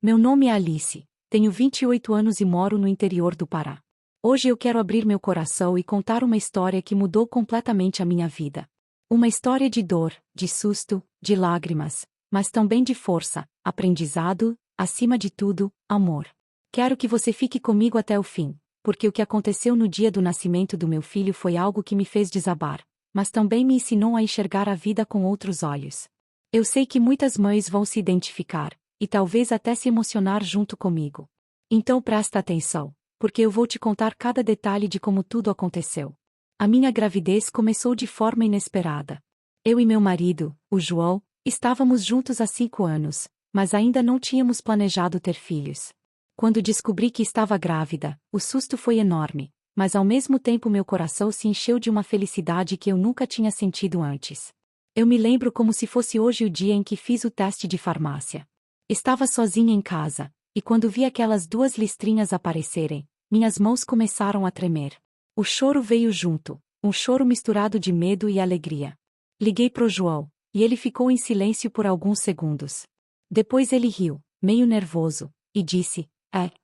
Meu nome é Alice, tenho 28 anos e moro no interior do Pará. Hoje eu quero abrir meu coração e contar uma história que mudou completamente a minha vida. Uma história de dor, de susto, de lágrimas, mas também de força, aprendizado, acima de tudo, amor. Quero que você fique comigo até o fim, porque o que aconteceu no dia do nascimento do meu filho foi algo que me fez desabar, mas também me ensinou a enxergar a vida com outros olhos. Eu sei que muitas mães vão se identificar, e talvez até se emocionar junto comigo. Então presta atenção, porque eu vou te contar cada detalhe de como tudo aconteceu. A minha gravidez começou de forma inesperada. Eu e meu marido, o João, estávamos juntos há 5 anos, mas ainda não tínhamos planejado ter filhos. Quando descobri que estava grávida, o susto foi enorme, mas ao mesmo tempo meu coração se encheu de uma felicidade que eu nunca tinha sentido antes. Eu me lembro como se fosse hoje o dia em que fiz o teste de farmácia. Estava sozinha em casa, e quando vi aquelas 2 listrinhas aparecerem, minhas mãos começaram a tremer. O choro veio junto, um choro misturado de medo e alegria. Liguei pro João, e ele ficou em silêncio por alguns segundos. Depois ele riu, meio nervoso, e disse: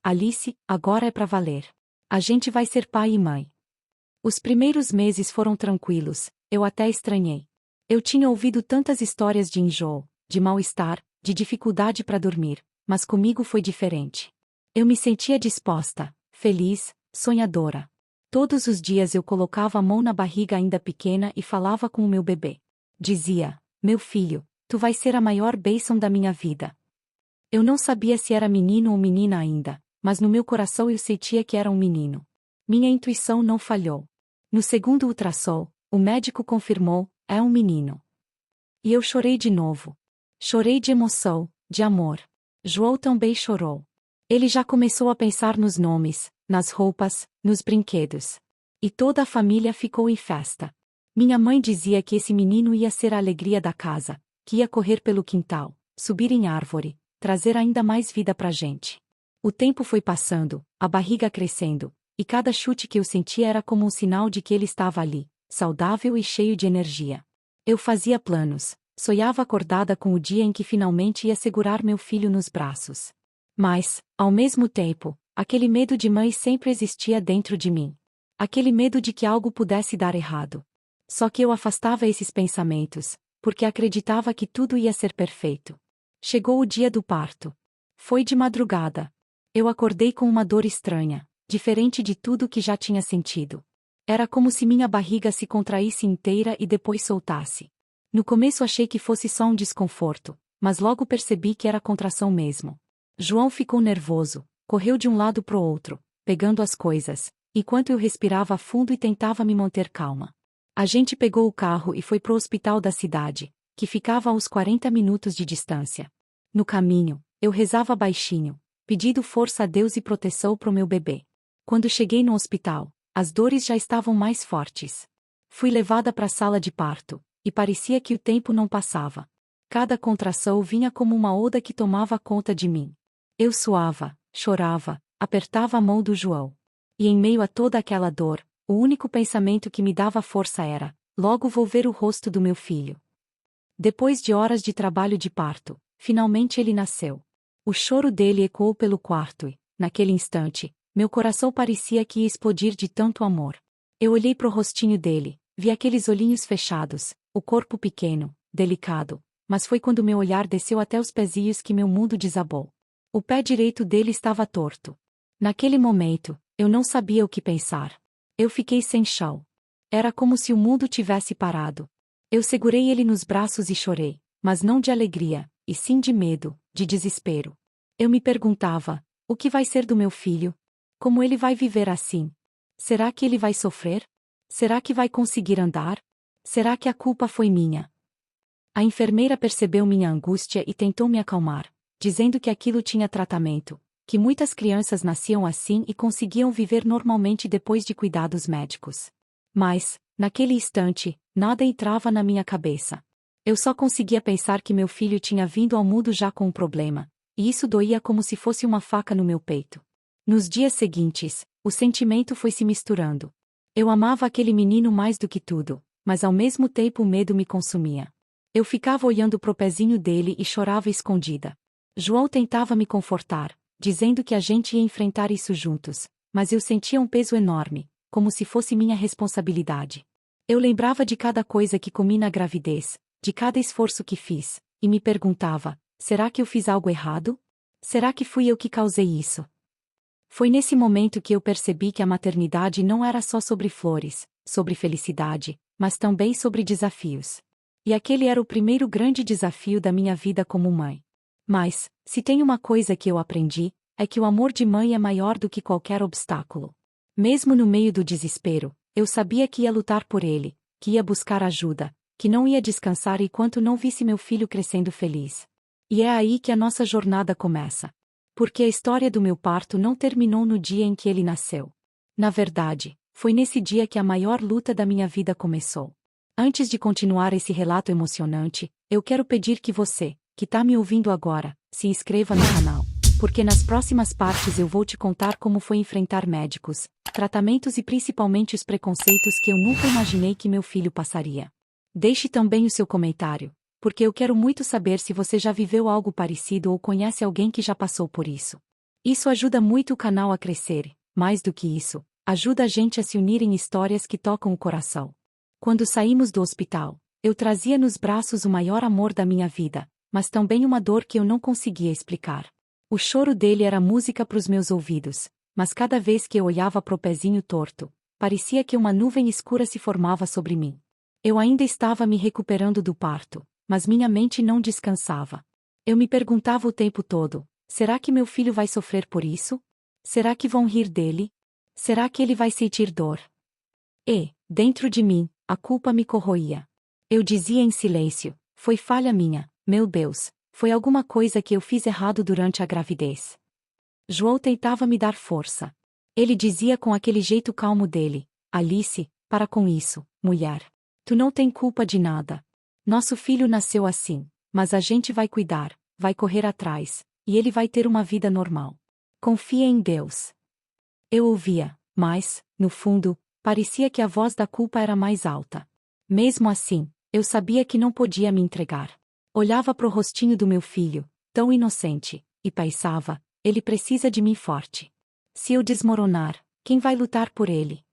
Alice, agora é pra valer. A gente vai ser pai e mãe. Os primeiros meses foram tranquilos, eu até estranhei. Eu tinha ouvido tantas histórias de enjoo, de mal-estar, de dificuldade para dormir, mas comigo foi diferente. Eu me sentia disposta, feliz, sonhadora. Todos os dias eu colocava a mão na barriga ainda pequena e falava com o meu bebê. Dizia: meu filho, tu vais ser a maior bênção da minha vida. Eu não sabia se era menino ou menina ainda, mas no meu coração eu sentia que era um menino. Minha intuição não falhou. No segundo ultrassom, o médico confirmou: é um menino. E eu chorei de novo. Chorei de emoção, de amor. João também chorou. Ele já começou a pensar nos nomes, nas roupas, nos brinquedos. E toda a família ficou em festa. Minha mãe dizia que esse menino ia ser a alegria da casa, que ia correr pelo quintal, subir em árvore, trazer ainda mais vida pra gente. O tempo foi passando, a barriga crescendo, e cada chute que eu sentia era como um sinal de que ele estava ali, saudável e cheio de energia. Eu fazia planos, sonhava acordada com o dia em que finalmente ia segurar meu filho nos braços. Mas, ao mesmo tempo, aquele medo de mãe sempre existia dentro de mim. Aquele medo de que algo pudesse dar errado. Só que eu afastava esses pensamentos, porque acreditava que tudo ia ser perfeito. Chegou o dia do parto. Foi de madrugada. Eu acordei com uma dor estranha, diferente de tudo que já tinha sentido. Era como se minha barriga se contraísse inteira e depois soltasse. No começo achei que fosse só um desconforto, mas logo percebi que era contração mesmo. João ficou nervoso, correu de um lado pro outro, pegando as coisas, enquanto eu respirava fundo e tentava me manter calma. A gente pegou o carro e foi pro hospital da cidade, que ficava a uns 40 minutos de distância. No caminho, eu rezava baixinho, pedindo força a Deus e proteção pro meu bebê. Quando cheguei no hospital, as dores já estavam mais fortes. Fui levada para a sala de parto, e parecia que o tempo não passava. Cada contração vinha como uma onda que tomava conta de mim. Eu suava, chorava, apertava a mão do João. E em meio a toda aquela dor, o único pensamento que me dava força era: logo vou ver o rosto do meu filho. Depois de horas de trabalho de parto, finalmente ele nasceu. O choro dele ecoou pelo quarto e, naquele instante, meu coração parecia que ia explodir de tanto amor. Eu olhei pro rostinho dele, vi aqueles olhinhos fechados, o corpo pequeno, delicado, mas foi quando meu olhar desceu até os pezinhos que meu mundo desabou. O pé direito dele estava torto. Naquele momento, eu não sabia o que pensar. Eu fiquei sem chão. Era como se o mundo tivesse parado. Eu segurei ele nos braços e chorei, mas não de alegria, e sim de medo, de desespero. Eu me perguntava: o que vai ser do meu filho? Como ele vai viver assim? Será que ele vai sofrer? Será que vai conseguir andar? Será que a culpa foi minha? A enfermeira percebeu minha angústia e tentou me acalmar, dizendo que aquilo tinha tratamento, que muitas crianças nasciam assim e conseguiam viver normalmente depois de cuidados médicos. Mas, naquele instante, nada entrava na minha cabeça. Eu só conseguia pensar que meu filho tinha vindo ao mundo já com um problema, e isso doía como se fosse uma faca no meu peito. Nos dias seguintes, o sentimento foi se misturando. Eu amava aquele menino mais do que tudo, mas ao mesmo tempo o medo me consumia. Eu ficava olhando pro pezinho dele e chorava escondida. João tentava me confortar, dizendo que a gente ia enfrentar isso juntos, mas eu sentia um peso enorme, como se fosse minha responsabilidade. Eu lembrava de cada coisa que comi na gravidez, de cada esforço que fiz, e me perguntava: será que eu fiz algo errado? Será que fui eu que causei isso? Foi nesse momento que eu percebi que a maternidade não era só sobre flores, sobre felicidade, mas também sobre desafios. E aquele era o primeiro grande desafio da minha vida como mãe. Mas, se tem uma coisa que eu aprendi, é que o amor de mãe é maior do que qualquer obstáculo. Mesmo no meio do desespero, eu sabia que ia lutar por ele, que ia buscar ajuda, que não ia descansar enquanto não visse meu filho crescendo feliz. E é aí que a nossa jornada começa. Porque a história do meu parto não terminou no dia em que ele nasceu. Na verdade, foi nesse dia que a maior luta da minha vida começou. Antes de continuar esse relato emocionante, eu quero pedir que você, que tá me ouvindo agora, se inscreva no canal. Porque nas próximas partes eu vou te contar como foi enfrentar médicos, tratamentos e principalmente os preconceitos que eu nunca imaginei que meu filho passaria. Deixe também o seu comentário, porque eu quero muito saber se você já viveu algo parecido ou conhece alguém que já passou por isso. Isso ajuda muito o canal a crescer, mais do que isso, ajuda a gente a se unir em histórias que tocam o coração. Quando saímos do hospital, eu trazia nos braços o maior amor da minha vida, mas também uma dor que eu não conseguia explicar. O choro dele era música para os meus ouvidos, mas cada vez que eu olhava pro pezinho torto, parecia que uma nuvem escura se formava sobre mim. Eu ainda estava me recuperando do parto, mas minha mente não descansava. Eu me perguntava o tempo todo: será que meu filho vai sofrer por isso? Será que vão rir dele? Será que ele vai sentir dor? E, dentro de mim, a culpa me corroía. Eu dizia em silêncio: foi falha minha, meu Deus, foi alguma coisa que eu fiz errado durante a gravidez. João tentava me dar força. Ele dizia com aquele jeito calmo dele: Alice, para com isso, mulher. Tu não tem culpa de nada. Nosso filho nasceu assim, mas a gente vai cuidar, vai correr atrás, e ele vai ter uma vida normal. Confia em Deus. Eu ouvia, mas, no fundo, parecia que a voz da culpa era mais alta. Mesmo assim, eu sabia que não podia me entregar. Olhava pro rostinho do meu filho, tão inocente, e pensava: ele precisa de mim forte. Se eu desmoronar, quem vai lutar por ele?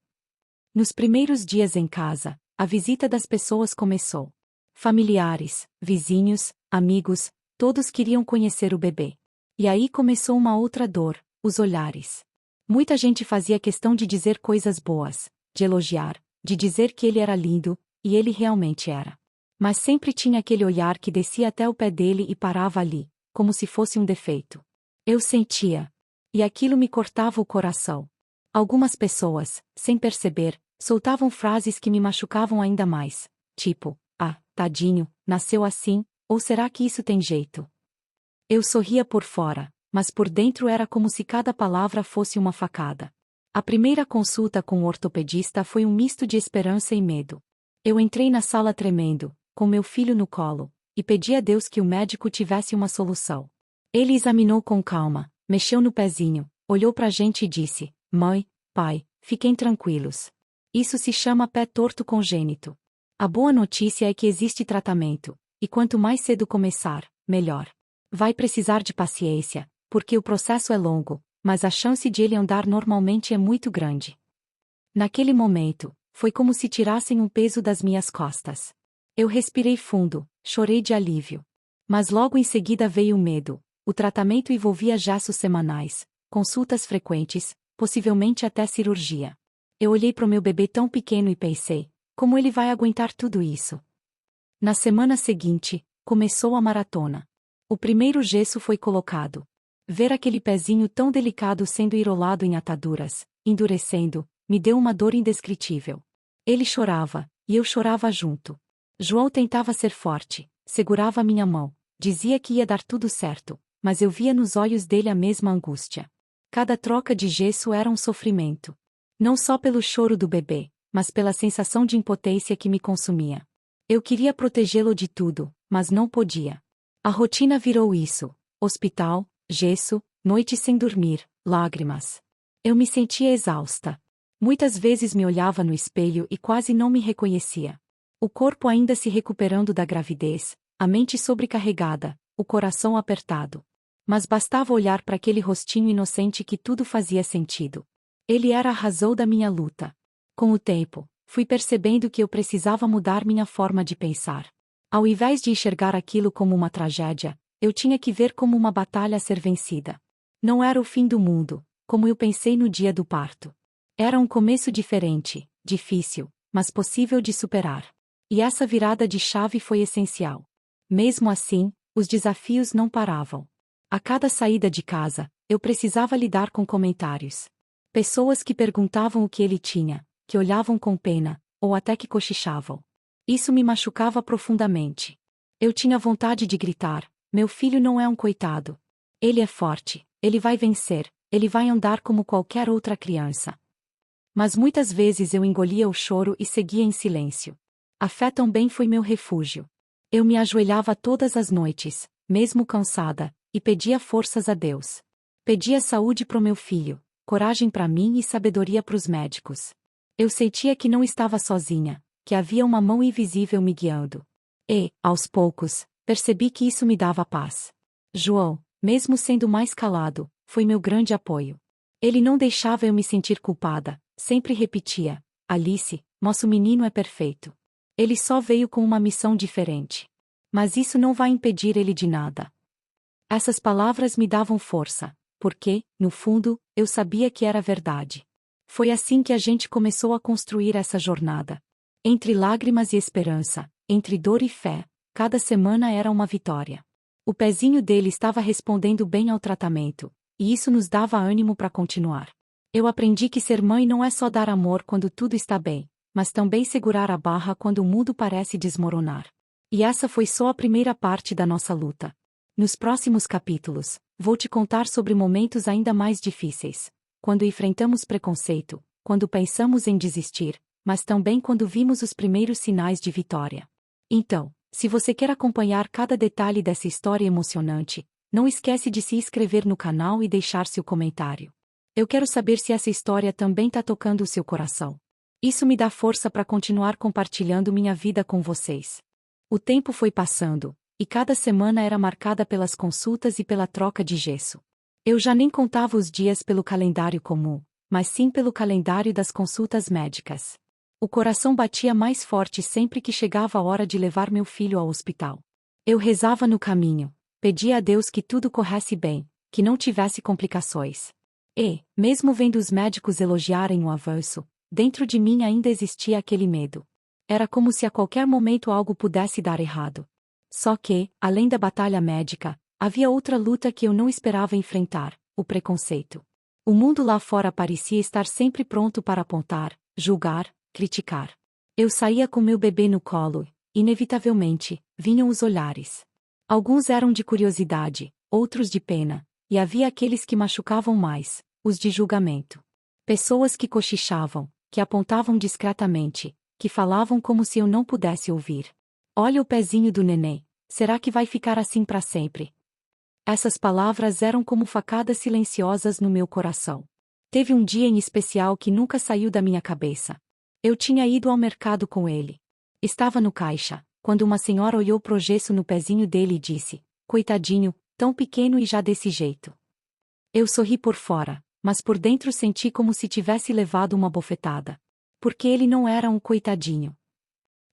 Nos primeiros dias em casa, a visita das pessoas começou. Familiares, vizinhos, amigos, todos queriam conhecer o bebê. E aí começou uma outra dor: os olhares. Muita gente fazia questão de dizer coisas boas, de elogiar, de dizer que ele era lindo, e ele realmente era. Mas sempre tinha aquele olhar que descia até o pé dele e parava ali, como se fosse um defeito. Eu sentia. E aquilo me cortava o coração. Algumas pessoas, sem perceber, soltavam frases que me machucavam ainda mais, tipo: ah, tadinho, nasceu assim, ou será que isso tem jeito? Eu sorria por fora, mas por dentro era como se cada palavra fosse uma facada. A primeira consulta com o ortopedista foi um misto de esperança e medo. Eu entrei na sala tremendo, com meu filho no colo, e pedi a Deus que o médico tivesse uma solução. Ele examinou com calma, mexeu no pezinho, olhou pra gente e disse: mãe, pai, fiquem tranquilos. Isso se chama pé torto congênito. A boa notícia é que existe tratamento, e quanto mais cedo começar, melhor. Vai precisar de paciência, porque o processo é longo, mas a chance de ele andar normalmente é muito grande. Naquele momento, foi como se tirassem um peso das minhas costas. Eu respirei fundo, chorei de alívio. Mas logo em seguida veio o medo. O tratamento envolvia gestos semanais, consultas frequentes, possivelmente até cirurgia. Eu olhei para o meu bebê tão pequeno e pensei: como ele vai aguentar tudo isso? Na semana seguinte, começou a maratona. O primeiro gesso foi colocado. Ver aquele pezinho tão delicado sendo enrolado em ataduras, endurecendo, me deu uma dor indescritível. Ele chorava, e eu chorava junto. João tentava ser forte, segurava minha mão, dizia que ia dar tudo certo, mas eu via nos olhos dele a mesma angústia. Cada troca de gesso era um sofrimento. Não só pelo choro do bebê, mas pela sensação de impotência que me consumia. Eu queria protegê-lo de tudo, mas não podia. A rotina virou isso: hospital, gesso, noite sem dormir, lágrimas. Eu me sentia exausta. Muitas vezes me olhava no espelho e quase não me reconhecia. O corpo ainda se recuperando da gravidez, a mente sobrecarregada, o coração apertado. Mas bastava olhar para aquele rostinho inocente que tudo fazia sentido. Ele era a razão da minha luta. Com o tempo, fui percebendo que eu precisava mudar minha forma de pensar. Ao invés de enxergar aquilo como uma tragédia, eu tinha que ver como uma batalha a ser vencida. Não era o fim do mundo, como eu pensei no dia do parto. Era um começo diferente, difícil, mas possível de superar. E essa virada de chave foi essencial. Mesmo assim, os desafios não paravam. A cada saída de casa, eu precisava lidar com comentários. Pessoas que perguntavam o que ele tinha, que olhavam com pena, ou até que cochichavam. Isso me machucava profundamente. Eu tinha vontade de gritar: meu filho não é um coitado. Ele é forte, ele vai vencer, ele vai andar como qualquer outra criança. Mas muitas vezes eu engolia o choro e seguia em silêncio. A fé também foi meu refúgio. Eu me ajoelhava todas as noites, mesmo cansada, e pedia forças a Deus. Pedia saúde pro meu filho, coragem para mim e sabedoria pros médicos. Eu sentia que não estava sozinha, que havia uma mão invisível me guiando. E, aos poucos, percebi que isso me dava paz. João, mesmo sendo mais calado, foi meu grande apoio. Ele não deixava eu me sentir culpada, sempre repetia: Alice, nosso menino é perfeito. Ele só veio com uma missão diferente. Mas isso não vai impedir ele de nada. Essas palavras me davam força, porque, no fundo, eu sabia que era verdade. Foi assim que a gente começou a construir essa jornada. Entre lágrimas e esperança, entre dor e fé, cada semana era uma vitória. O pezinho dele estava respondendo bem ao tratamento, e isso nos dava ânimo para continuar. Eu aprendi que ser mãe não é só dar amor quando tudo está bem, mas também segurar a barra quando o mundo parece desmoronar. E essa foi só a primeira parte da nossa luta. Nos próximos capítulos, vou te contar sobre momentos ainda mais difíceis, quando enfrentamos preconceito, quando pensamos em desistir, mas também quando vimos os primeiros sinais de vitória. Então, se você quer acompanhar cada detalhe dessa história emocionante, não esquece de se inscrever no canal e deixar seu comentário. Eu quero saber se essa história também está tocando o seu coração. Isso me dá força para continuar compartilhando minha vida com vocês. O tempo foi passando, e cada semana era marcada pelas consultas e pela troca de gesso. Eu já nem contava os dias pelo calendário comum, mas sim pelo calendário das consultas médicas. O coração batia mais forte sempre que chegava a hora de levar meu filho ao hospital. Eu rezava no caminho, pedia a Deus que tudo corresse bem, que não tivesse complicações. E, mesmo vendo os médicos elogiarem o avanço, dentro de mim ainda existia aquele medo. Era como se a qualquer momento algo pudesse dar errado. Só que, além da batalha médica, havia outra luta que eu não esperava enfrentar: o preconceito. O mundo lá fora parecia estar sempre pronto para apontar, julgar, criticar. Eu saía com meu bebê no colo, e, inevitavelmente, vinham os olhares. Alguns eram de curiosidade, outros de pena, e havia aqueles que machucavam mais, os de julgamento. Pessoas que cochichavam, que apontavam discretamente, que falavam como se eu não pudesse ouvir. Olha o pezinho do neném, será que vai ficar assim para sempre? Essas palavras eram como facadas silenciosas no meu coração. Teve um dia em especial que nunca saiu da minha cabeça. Eu tinha ido ao mercado com ele. Estava no caixa, quando uma senhora olhou pro gesso no pezinho dele e disse: coitadinho, tão pequeno e já desse jeito. Eu sorri por fora, mas por dentro senti como se tivesse levado uma bofetada. Porque ele não era um coitadinho.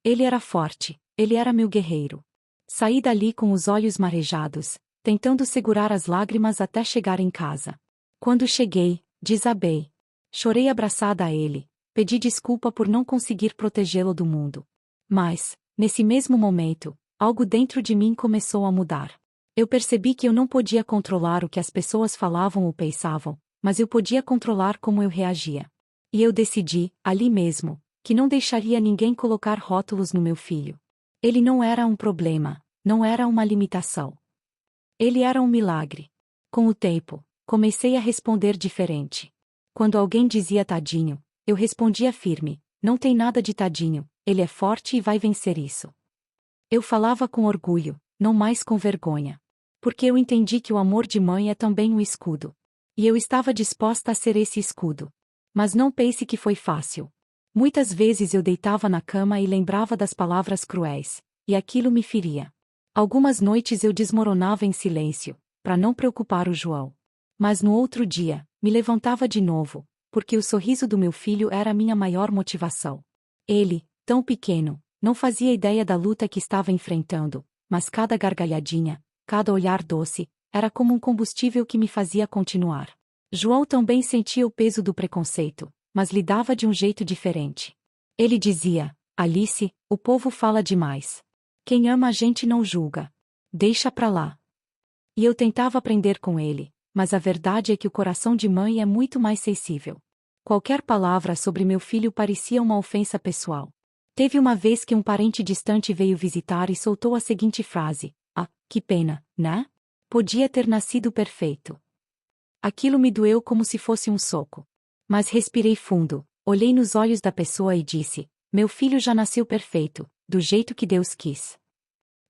Ele era forte, ele era meu guerreiro. Saí dali com os olhos marejados, tentando segurar as lágrimas até chegar em casa. Quando cheguei, desabei. Chorei abraçada a ele, pedi desculpa por não conseguir protegê-lo do mundo. Mas, nesse mesmo momento, algo dentro de mim começou a mudar. Eu percebi que eu não podia controlar o que as pessoas falavam ou pensavam, mas eu podia controlar como eu reagia. E eu decidi, ali mesmo, que não deixaria ninguém colocar rótulos no meu filho. Ele não era um problema, não era uma limitação. Ele era um milagre. Com o tempo, comecei a responder diferente. Quando alguém dizia tadinho, eu respondia firme: não tem nada de tadinho, ele é forte e vai vencer isso. Eu falava com orgulho, não mais com vergonha. Porque eu entendi que o amor de mãe é também um escudo. E eu estava disposta a ser esse escudo. Mas não pense que foi fácil. Muitas vezes eu deitava na cama e lembrava das palavras cruéis, e aquilo me feria. Algumas noites eu desmoronava em silêncio, para não preocupar o João. Mas no outro dia, me levantava de novo, porque o sorriso do meu filho era a minha maior motivação. Ele, tão pequeno, não fazia ideia da luta que estava enfrentando, mas cada gargalhadinha, cada olhar doce, era como um combustível que me fazia continuar. João também sentia o peso do preconceito, mas lidava de um jeito diferente. Ele dizia: Alice, o povo fala demais. Quem ama a gente não julga. Deixa pra lá. E eu tentava aprender com ele, mas a verdade é que o coração de mãe é muito mais sensível. Qualquer palavra sobre meu filho parecia uma ofensa pessoal. Teve uma vez que um parente distante veio visitar e soltou a seguinte frase: Ah, que pena, né? Podia ter nascido perfeito. Aquilo me doeu como se fosse um soco. Mas respirei fundo, olhei nos olhos da pessoa e disse: Meu filho já nasceu perfeito, do jeito que Deus quis.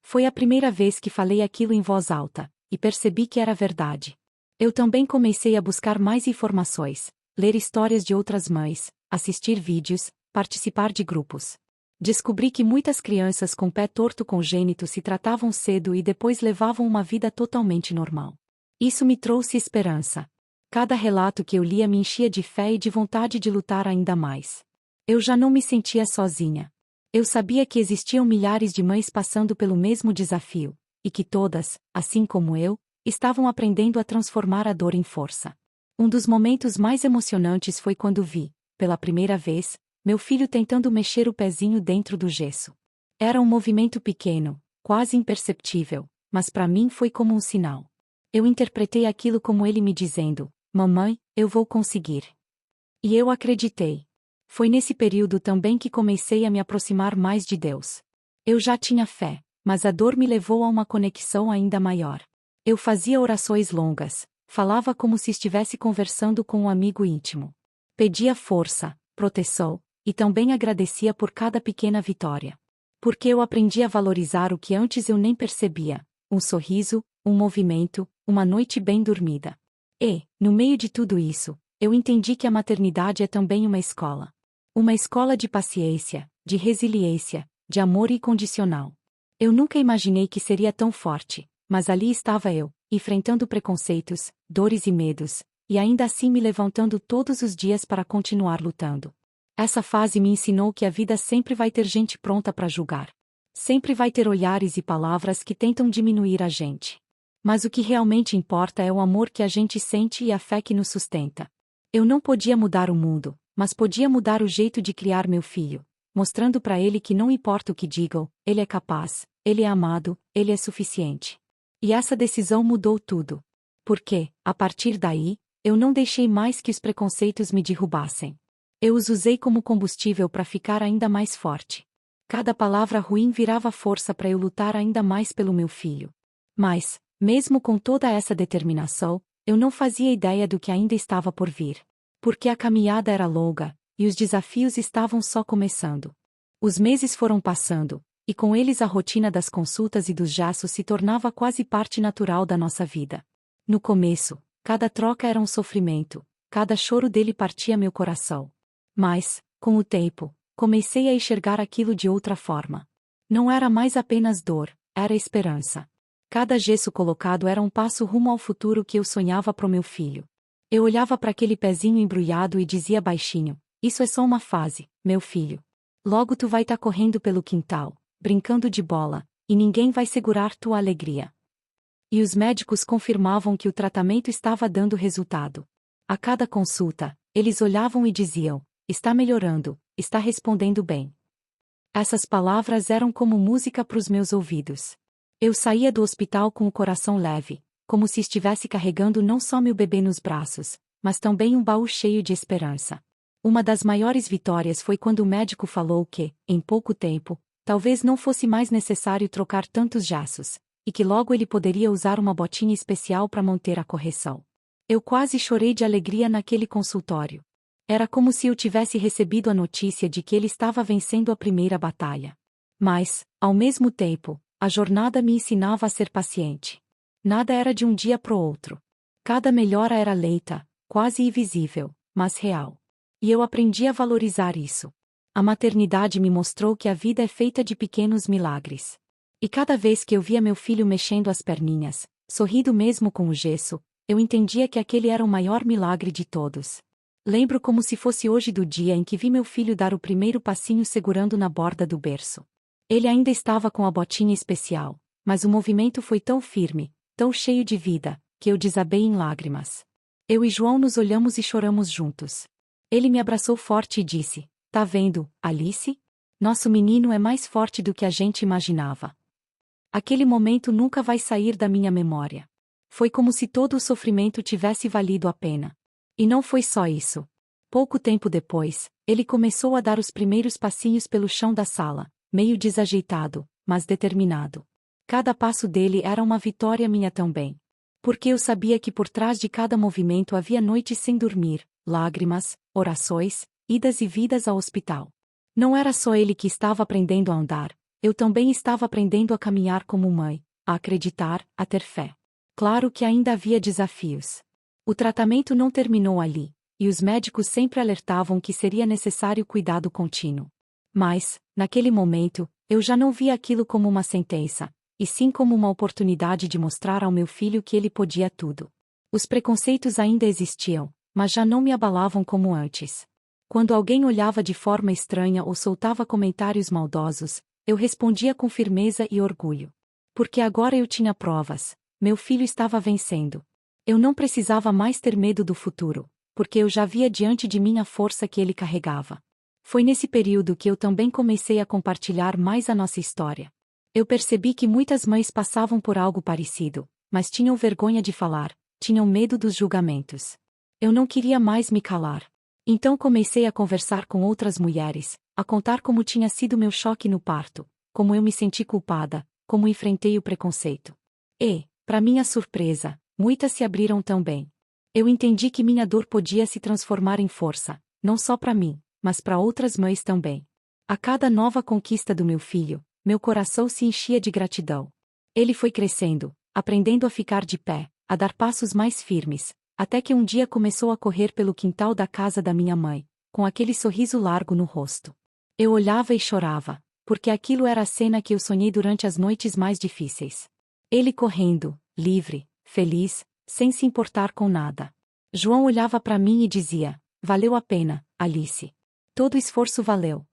Foi a primeira vez que falei aquilo em voz alta, e percebi que era verdade. Eu também comecei a buscar mais informações, ler histórias de outras mães, assistir vídeos, participar de grupos. Descobri que muitas crianças com pé torto congênito se tratavam cedo e depois levavam uma vida totalmente normal. Isso me trouxe esperança. Cada relato que eu lia me enchia de fé e de vontade de lutar ainda mais. Eu já não me sentia sozinha. Eu sabia que existiam milhares de mães passando pelo mesmo desafio, e que todas, assim como eu, estavam aprendendo a transformar a dor em força. Um dos momentos mais emocionantes foi quando vi, pela primeira vez, meu filho tentando mexer o pezinho dentro do gesso. Era um movimento pequeno, quase imperceptível, mas para mim foi como um sinal. Eu interpretei aquilo como ele me dizendo: Mamãe, eu vou conseguir. E eu acreditei. Foi nesse período também que comecei a me aproximar mais de Deus. Eu já tinha fé, mas a dor me levou a uma conexão ainda maior. Eu fazia orações longas, falava como se estivesse conversando com um amigo íntimo. Pedia força, proteção, e também agradecia por cada pequena vitória. Porque eu aprendi a valorizar o que antes eu nem percebia: um sorriso, um movimento, uma noite bem dormida. E, no meio de tudo isso, eu entendi que a maternidade é também uma escola. Uma escola de paciência, de resiliência, de amor incondicional. Eu nunca imaginei que seria tão forte, mas ali estava eu, enfrentando preconceitos, dores e medos, e ainda assim me levantando todos os dias para continuar lutando. Essa fase me ensinou que a vida sempre vai ter gente pronta para julgar. Sempre vai ter olhares e palavras que tentam diminuir a gente. Mas o que realmente importa é o amor que a gente sente e a fé que nos sustenta. Eu não podia mudar o mundo, mas podia mudar o jeito de criar meu filho, mostrando para ele que não importa o que digam, ele é capaz, ele é amado, ele é suficiente. E essa decisão mudou tudo. Porque, a partir daí, eu não deixei mais que os preconceitos me derrubassem. Eu os usei como combustível para ficar ainda mais forte. Cada palavra ruim virava força para eu lutar ainda mais pelo meu filho. Mas, mesmo com toda essa determinação, eu não fazia ideia do que ainda estava por vir. Porque a caminhada era longa, e os desafios estavam só começando. Os meses foram passando, e com eles a rotina das consultas e dos gestos se tornava quase parte natural da nossa vida. No começo, cada troca era um sofrimento, cada choro dele partia meu coração. Mas, com o tempo, comecei a enxergar aquilo de outra forma. Não era mais apenas dor, era esperança. Cada gesso colocado era um passo rumo ao futuro que eu sonhava pro meu filho. Eu olhava para aquele pezinho embrulhado e dizia baixinho: Isso é só uma fase, meu filho. Logo tu vai tá correndo pelo quintal, brincando de bola, e ninguém vai segurar tua alegria. E os médicos confirmavam que o tratamento estava dando resultado. A cada consulta, eles olhavam e diziam: Está melhorando, está respondendo bem. Essas palavras eram como música para os meus ouvidos. Eu saía do hospital com o coração leve, como se estivesse carregando não só meu bebê nos braços, mas também um baú cheio de esperança. Uma das maiores vitórias foi quando o médico falou que, em pouco tempo, talvez não fosse mais necessário trocar tantos gessos, e que logo ele poderia usar uma botinha especial para manter a correção. Eu quase chorei de alegria naquele consultório. Era como se eu tivesse recebido a notícia de que ele estava vencendo a primeira batalha. Mas, ao mesmo tempo, a jornada me ensinava a ser paciente. Nada era de um dia pro outro. Cada melhora era lenta, quase invisível, mas real. E eu aprendi a valorizar isso. A maternidade me mostrou que a vida é feita de pequenos milagres. E cada vez que eu via meu filho mexendo as perninhas, Sorrindo mesmo com o gesso, eu entendia que aquele era o maior milagre de todos. Lembro como se fosse hoje do dia em que vi meu filho dar o primeiro passinho segurando na borda do berço. Ele ainda estava com a botinha especial, mas o movimento foi tão firme, tão cheio de vida, que eu desabei em lágrimas. Eu e João nos olhamos e choramos juntos. Ele me abraçou forte e disse: "Tá vendo, Alice? Nosso menino é mais forte do que a gente imaginava." Aquele momento nunca vai sair da minha memória. Foi como se todo o sofrimento tivesse valido a pena. E não foi só isso. Pouco tempo depois, ele começou a dar os primeiros passinhos pelo chão da sala, meio desajeitado, mas determinado. Cada passo dele era uma vitória minha também. Porque eu sabia que por trás de cada movimento havia noites sem dormir, lágrimas, orações, idas e vidas ao hospital. Não era só ele que estava aprendendo a andar, eu também estava aprendendo a caminhar como mãe, a acreditar, a ter fé. Claro que ainda havia desafios. O tratamento não terminou ali, e os médicos sempre alertavam que seria necessário cuidado contínuo. Mas, naquele momento, eu já não via aquilo como uma sentença, e sim como uma oportunidade de mostrar ao meu filho que ele podia tudo. Os preconceitos ainda existiam, mas já não me abalavam como antes. Quando alguém olhava de forma estranha ou soltava comentários maldosos, eu respondia com firmeza e orgulho. Porque agora eu tinha provas, meu filho estava vencendo. Eu não precisava mais ter medo do futuro, porque eu já via diante de mim a força que ele carregava. Foi nesse período que eu também comecei a compartilhar mais a nossa história. Eu percebi que muitas mães passavam por algo parecido, mas tinham vergonha de falar, tinham medo dos julgamentos. Eu não queria mais me calar. Então comecei a conversar com outras mulheres, a contar como tinha sido meu choque no parto, como eu me senti culpada, como enfrentei o preconceito. E, para minha surpresa, muitas se abriram também. Eu entendi que minha dor podia se transformar em força, não só para mim, mas para outras mães também. A cada nova conquista do meu filho, meu coração se enchia de gratidão. Ele foi crescendo, aprendendo a ficar de pé, a dar passos mais firmes, até que um dia começou a correr pelo quintal da casa da minha mãe, com aquele sorriso largo no rosto. Eu olhava e chorava, porque aquilo era a cena que eu sonhei durante as noites mais difíceis. Ele correndo, livre, feliz, sem se importar com nada. João olhava para mim e dizia: "Valeu a pena, Alice. Todo o esforço valeu."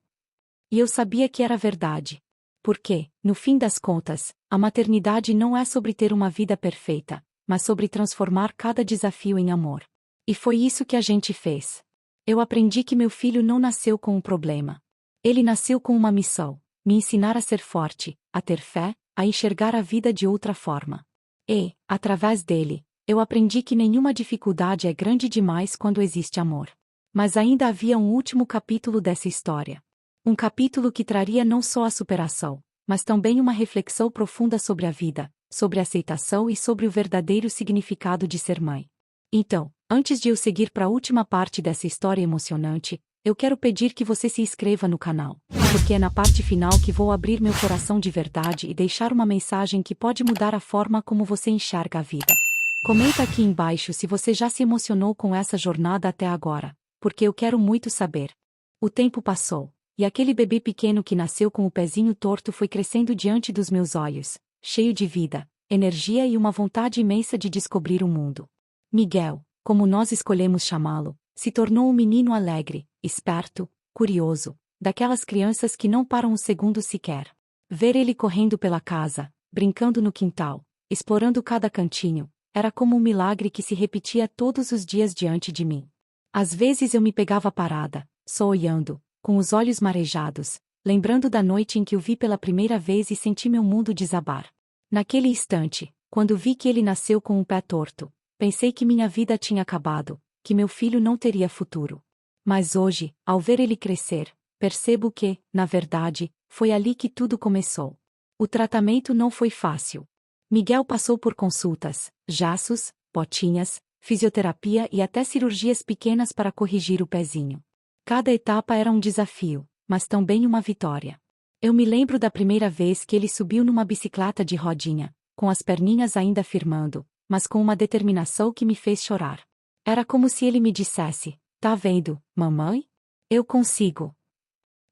E eu sabia que era verdade. Porque, no fim das contas, a maternidade não é sobre ter uma vida perfeita, mas sobre transformar cada desafio em amor. E foi isso que a gente fez. Eu aprendi que meu filho não nasceu com um problema. Ele nasceu com uma missão: me ensinar a ser forte, a ter fé, a enxergar a vida de outra forma. E, através dele, eu aprendi que nenhuma dificuldade é grande demais quando existe amor. Mas ainda havia um último capítulo dessa história. Um capítulo que traria não só a superação, mas também uma reflexão profunda sobre a vida, sobre a aceitação e sobre o verdadeiro significado de ser mãe. Então, antes de eu seguir para a última parte dessa história emocionante, eu quero pedir que você se inscreva no canal, porque é na parte final que vou abrir meu coração de verdade e deixar uma mensagem que pode mudar a forma como você enxerga a vida. Comenta aqui embaixo se você já se emocionou com essa jornada até agora, porque eu quero muito saber. O tempo passou, e aquele bebê pequeno que nasceu com o pezinho torto foi crescendo diante dos meus olhos, cheio de vida, energia e uma vontade imensa de descobrir o mundo. Miguel, como nós escolhemos chamá-lo, se tornou um menino alegre, esperto, curioso, daquelas crianças que não param um segundo sequer. Ver ele correndo pela casa, brincando no quintal, explorando cada cantinho, era como um milagre que se repetia todos os dias diante de mim. Às vezes eu me pegava parada, só olhando, com os olhos marejados, lembrando da noite em que o vi pela primeira vez e senti meu mundo desabar. Naquele instante, quando vi que ele nasceu com um pé torto, pensei que minha vida tinha acabado, que meu filho não teria futuro. Mas hoje, ao ver ele crescer, percebo que, na verdade, foi ali que tudo começou. O tratamento não foi fácil. Miguel passou por consultas, jassos, botinhas, fisioterapia e até cirurgias pequenas para corrigir o pezinho. Cada etapa era um desafio, mas também uma vitória. Eu me lembro da primeira vez que ele subiu numa bicicleta de rodinha, com as perninhas ainda firmando, mas com uma determinação que me fez chorar. Era como se ele me dissesse: "Tá vendo, mamãe? Eu consigo."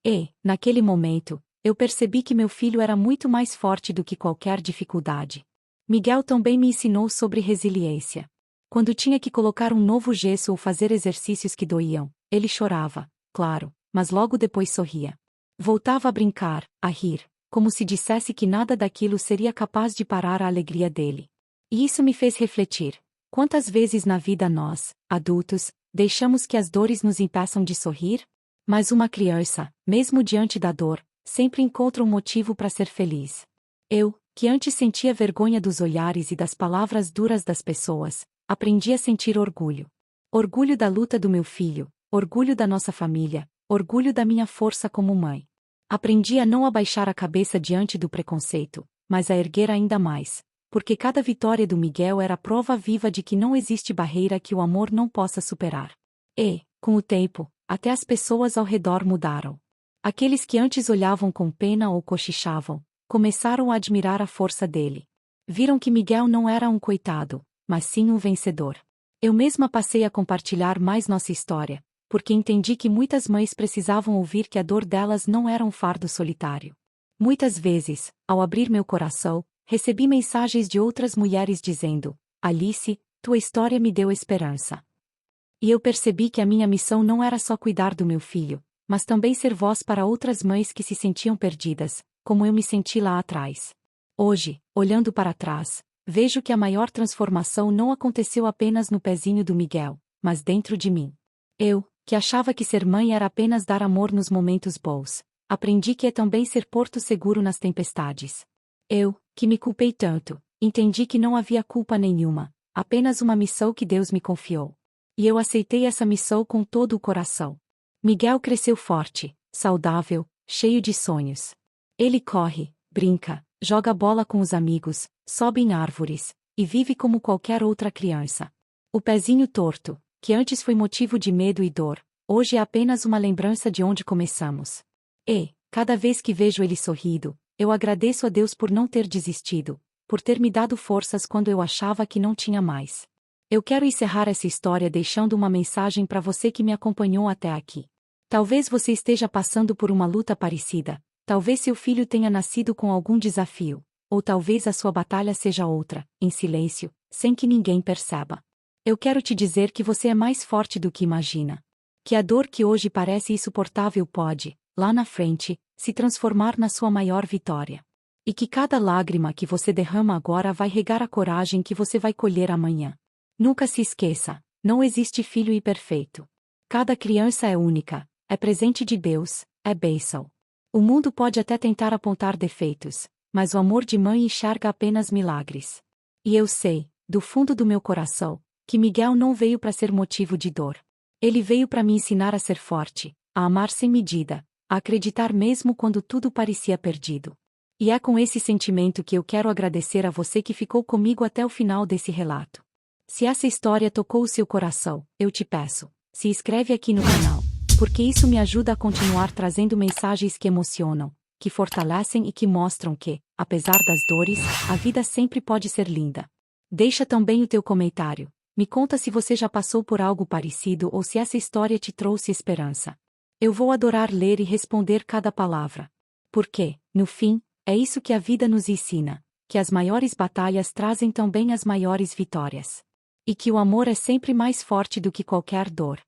E, naquele momento, eu percebi que meu filho era muito mais forte do que qualquer dificuldade. Miguel também me ensinou sobre resiliência. Quando tinha que colocar um novo gesso ou fazer exercícios que doíam, ele chorava, claro, mas logo depois sorria. Voltava a brincar, a rir, como se dissesse que nada daquilo seria capaz de parar a alegria dele. E isso me fez refletir. Quantas vezes na vida nós, adultos, deixamos que as dores nos impeçam de sorrir? Mas uma criança, mesmo diante da dor, sempre encontra um motivo para ser feliz. Eu, que antes sentia vergonha dos olhares e das palavras duras das pessoas, aprendi a sentir orgulho. Orgulho da luta do meu filho, orgulho da nossa família, orgulho da minha força como mãe. Aprendi a não abaixar a cabeça diante do preconceito, mas a erguer ainda mais, porque cada vitória do Miguel era prova viva de que não existe barreira que o amor não possa superar. E, com o tempo, até as pessoas ao redor mudaram. Aqueles que antes olhavam com pena ou cochichavam, começaram a admirar a força dele. Viram que Miguel não era um coitado, mas sim um vencedor. Eu mesma passei a compartilhar mais nossa história, porque entendi que muitas mães precisavam ouvir que a dor delas não era um fardo solitário. Muitas vezes, ao abrir meu coração, recebi mensagens de outras mulheres dizendo: Alice, tua história me deu esperança. E eu percebi que a minha missão não era só cuidar do meu filho, mas também ser voz para outras mães que se sentiam perdidas, como eu me senti lá atrás. Hoje, olhando para trás, vejo que a maior transformação não aconteceu apenas no pezinho do Miguel, mas dentro de mim. Eu, que achava que ser mãe era apenas dar amor nos momentos bons, aprendi que é também ser porto seguro nas tempestades. Eu, que me culpei tanto, entendi que não havia culpa nenhuma, apenas uma missão que Deus me confiou. E eu aceitei essa missão com todo o coração. Miguel cresceu forte, saudável, cheio de sonhos. Ele corre, brinca, joga bola com os amigos, sobe em árvores, e vive como qualquer outra criança. O pezinho torto, que antes foi motivo de medo e dor, hoje é apenas uma lembrança de onde começamos. E, cada vez que vejo ele sorrindo, eu agradeço a Deus por não ter desistido, por ter me dado forças quando eu achava que não tinha mais. Eu quero encerrar essa história deixando uma mensagem para você que me acompanhou até aqui. Talvez você esteja passando por uma luta parecida, talvez seu filho tenha nascido com algum desafio, ou talvez a sua batalha seja outra, em silêncio, sem que ninguém perceba. Eu quero te dizer que você é mais forte do que imagina. Que a dor que hoje parece insuportável pode, lá na frente, se transformar na sua maior vitória. E que cada lágrima que você derrama agora vai regar a coragem que você vai colher amanhã. Nunca se esqueça, não existe filho imperfeito. Cada criança é única, é presente de Deus, é bênção. O mundo pode até tentar apontar defeitos, mas o amor de mãe enxerga apenas milagres. E eu sei, do fundo do meu coração, que Miguel não veio para ser motivo de dor. Ele veio para me ensinar a ser forte, a amar sem medida, a acreditar mesmo quando tudo parecia perdido. E é com esse sentimento que eu quero agradecer a você que ficou comigo até o final desse relato. Se essa história tocou o seu coração, eu te peço, se inscreve aqui no canal, porque isso me ajuda a continuar trazendo mensagens que emocionam, que fortalecem e que mostram que, apesar das dores, a vida sempre pode ser linda. Deixa também o teu comentário. Me conta se você já passou por algo parecido ou se essa história te trouxe esperança. Eu vou adorar ler e responder cada palavra. Porque, no fim, é isso que a vida nos ensina, que as maiores batalhas trazem também as maiores vitórias. E que o amor é sempre mais forte do que qualquer dor.